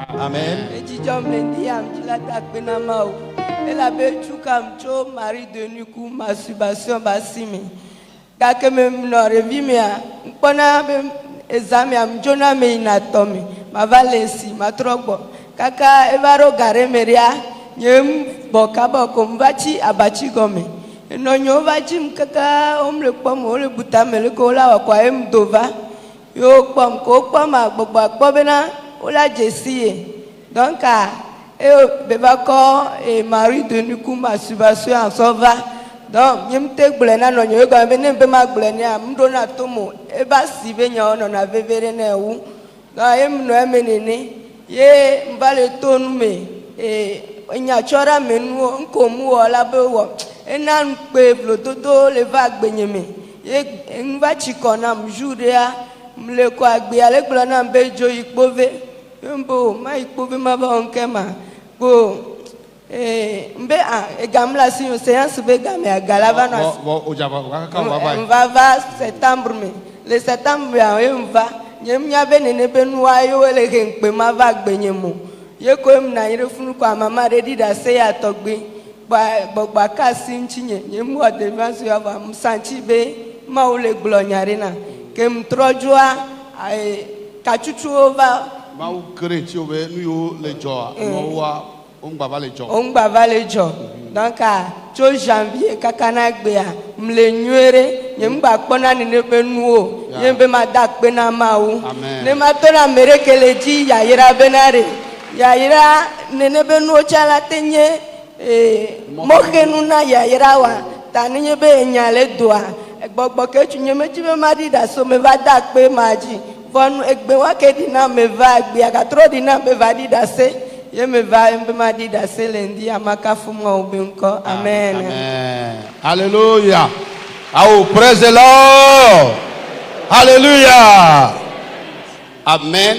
Amen. Mari de Nuku, masturbation, basimi. Kake même n'aurait mia. Pona examen am jona me inatomi. Ma valensi, ma trobo. Kaka evaro gare meria. Nyem bokaba kombachi abachi gome. No nyovachi mkaka omle pom ole butamele kola wakwa em dova. Yo pom ko pom agbogbo bena ola jesie. Donc beba ko Marie de Nuku masturbation en sova. Donc nyem te gblena no nyo go be nembe ma gblenia mdo na tomo e ba sibe nya no na vevere na wu. Donc em no emenene ye mbale tonu me nya chora menu nkomu ola be wo ena npe vlododo le va gbenyeme ye nva chikona mjuria mle ko agbe ale gblona mbe jo ikpove mbo ma ikpove ma ba onkema go mbe egamla si séance be game agalava no va septembre me le septembre ya mva nyemnya be nene be nuayo ele kenpe ma va gbenyemo ye ko em na yire funu kwa mama ready da say atogbe ba kasi nchinye nyemu ode vansu ya ba msanchi be ma ole glonyare na kem trojua kachuchu over ma u kreti obe nu yo le jo no wa ongba va le jo donc cho janvier kakana gbe a mle nyuere nyemba kpona ni ne be nuo yembe ma dakpe na mawu ne ma to na merekele ji ya yira benare ya yira nene be nuo chala tenye mokenu na ya yira wa tani be nyale doa gbogbo ke tunye meji be madi da so me va dakpe maji fonu egbe wa ke dina me va gbe aka tro dina me va di da se ye me va mbe madi da se lendi amaka fumo obenko amen amen hallelujah oh praise the Lord hallelujah amen.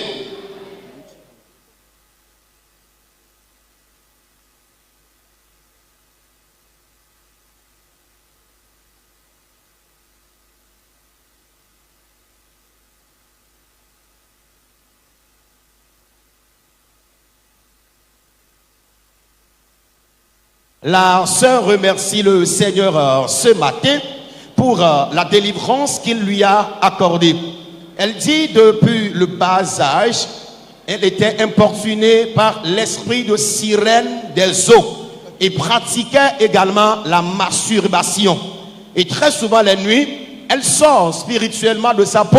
La sœur remercie le Seigneur ce matin pour la délivrance qu'il lui a accordée. Elle dit depuis le bas âge, elle était importunée par l'esprit de sirène des eaux et pratiquait également la masturbation. Et très souvent la nuit, elle sort spirituellement de sa peau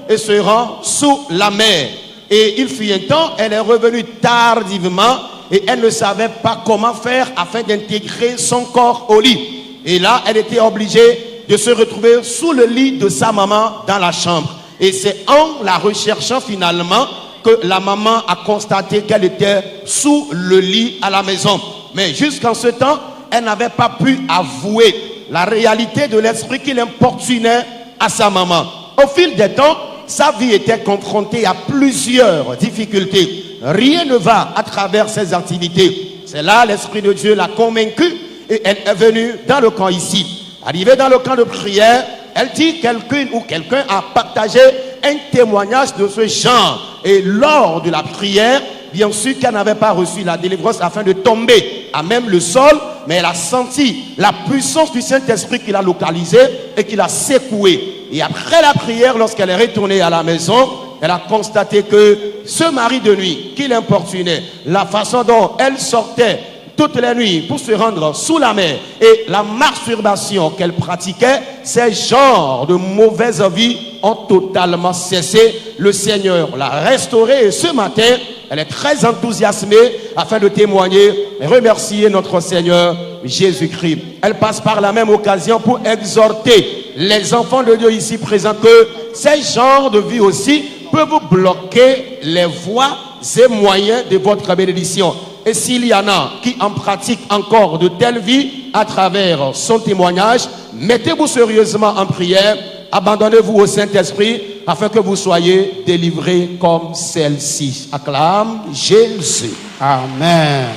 et se rend sous la mer. Et il fut un temps, elle est revenue tardivement et elle ne savait pas comment faire afin d'intégrer son corps au lit. Et là, elle était obligée de se retrouver sous le lit de sa maman dans la chambre. Et c'est en la recherchant finalement que la maman a constaté qu'elle était sous le lit à la maison. Mais jusqu'en ce temps, elle n'avait pas pu avouer la réalité de l'esprit qui l'importunait à sa maman. Au fil des temps, sa vie était confrontée à plusieurs difficultés. Rien ne va à travers ses activités. C'est là l'Esprit de Dieu l'a convaincue et elle est venue dans le camp ici. Arrivée dans le camp de prière, elle dit quelqu'un a partagé un témoignage de ce genre. Et lors de la prière, bien sûr qu'elle n'avait pas reçu la délivrance afin de tomber à même le sol, mais elle a senti la puissance du Saint-Esprit qui l'a localisée et qui l'a secouée. Et après la prière, lorsqu'elle est retournée à la maison, elle a constaté que ce mari de nuit qui l'importunait, la façon dont elle sortait toutes les nuits pour se rendre sous la mer et la masturbation qu'elle pratiquait, ces genres de mauvaises vies ont totalement cessé. Le Seigneur l'a restaurée et ce matin, elle est très enthousiasmée afin de témoigner et remercier notre Seigneur Jésus-Christ. Elle passe par la même occasion pour exhorter les enfants de Dieu ici présents que ces genres de vie aussi peuvent vous bloquer les voies et moyens de votre bénédiction. Et s'il y en a qui en pratiquent encore de telles vies à travers son témoignage, mettez-vous sérieusement en prière, abandonnez-vous au Saint-Esprit afin que vous soyez délivrés comme celle-ci. Acclame Jésus. Amen.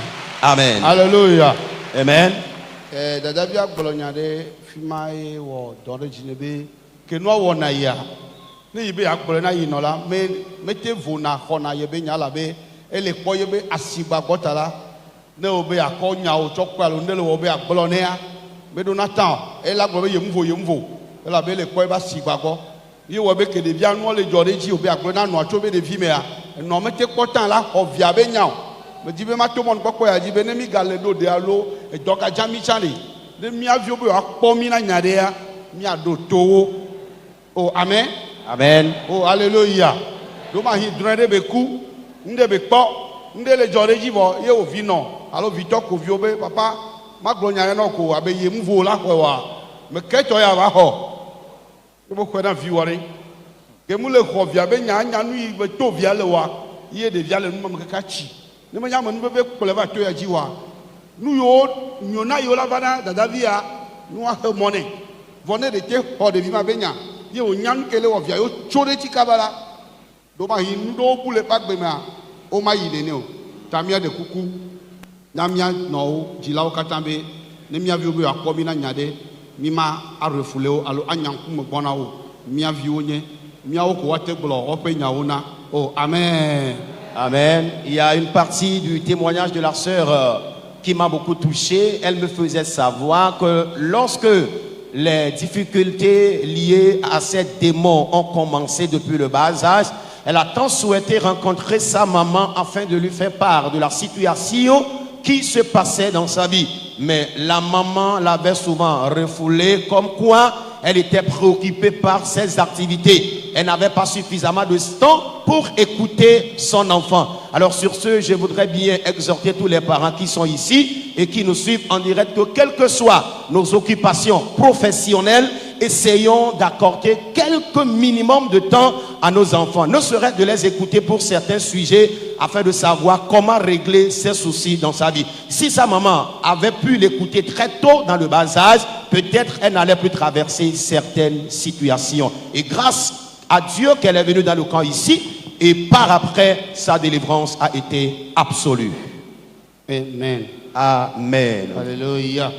Amen. Alléluia. Amen. Dadabia bolonyade fimae wo dore jinebe ke no wona ya ne yibe akpolo na yinola me metevu na khona yebe nyala be et les poyeux be asiba gotala ne obe akonya o chokwa lo ne le obe agblonea be do natan e la gbo be yemvo e la be le poyeux ba siba go ye wo be ke de bia no le jore ji obe agblona no acho be de vi me a no me te potan la ovia be nyao me di be ma to mon gboko ya di be ne mi gale do de alo e doka jami chale de mi avio be akpo mi na nyade ya mi ado towo oh amen Amen. oh alléluia do ma hi drede be ku nde be kpo nde le jore ji bo ye o vi no alo vi to ko vi obe papa ma glonya no ko abe ye mvo la ko wa me keto ya ba ho bo ko na vi wore ke mu le ko vi abe nya nya nu yi be to vi ale wa ye de vi ale nu me ka chi ne me nya mo nu be ko ba to ya ji wa nu yo nyona yo la bana dada via nu a he money vone de te ho de vi ma be nya ye o nya nu kele wo vi yo chore ti kabala do ma hi ndo bule pa gbe ma o ma yi ne o tamia de kuku namia no jilawo katambe ne mia vi obi akpo mi na nyade mi ma arefule o alo anyanku mo gbona o mia vi onye mia o ko wate glo o pe nyawo na oh amen. Amen. Il y a une partie du témoignage de la sœur qui m'a beaucoup touché. Elle me faisait savoir que lorsque les difficultés liées à ces démons ont commencé depuis le bas âge, elle a tant souhaité rencontrer sa maman afin de lui faire part de la situation qui se passait dans sa vie. Mais la maman l'avait souvent refoulée, comme quoi elle était préoccupée par ses activités. Elle n'avait pas suffisamment de temps pour écouter son enfant. Alors sur ce, je voudrais bien exhorter tous les parents qui sont ici et qui nous suivent en direct que quelles que soient nos occupations professionnelles, essayons d'accorder quelques minimum de temps à nos enfants, ne serait de les écouter pour certains sujets afin de savoir comment régler ses soucis dans sa vie. Si sa maman avait pu l'écouter très tôt dans le bas âge, peut-être elle n'allait plus traverser certaines situations. Et grâce à Dieu qu'elle est venue dans le camp ici, et par après, sa délivrance a été absolue. Amen. Amen. Alléluia.